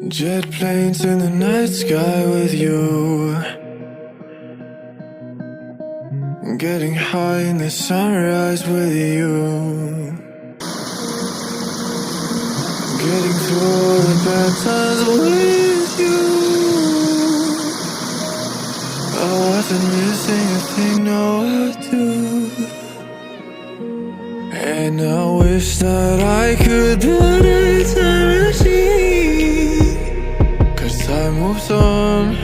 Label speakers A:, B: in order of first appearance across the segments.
A: Jet planes in the night sky with you, getting high in the sunrise with you, getting through all the bad times with you. I wasn't missing a thing, no I do. And I wish that I could build a time machine, 'cause time moves on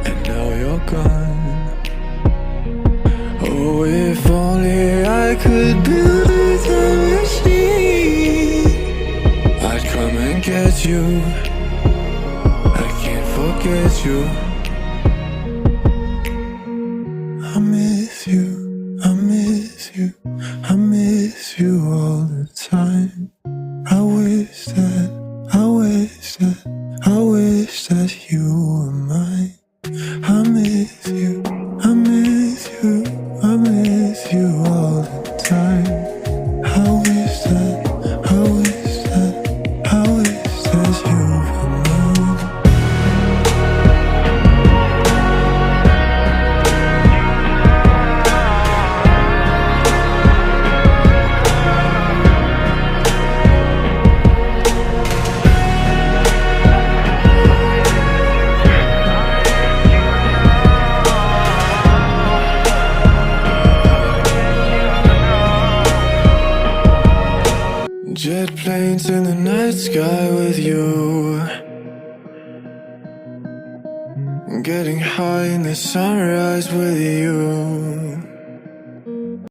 A: and now you're gone. Oh, if only I could build a time machine, I'd come and get you. I can't forget you. I miss you, I miss you, I miss you all the time. I wish that, I wish that, I wish that you were mine. I miss you, I miss you, I miss you all the time. I wish that, I wish that, I wish that you were mine. Jet planes in the night sky with you, getting high in the sunrise with you,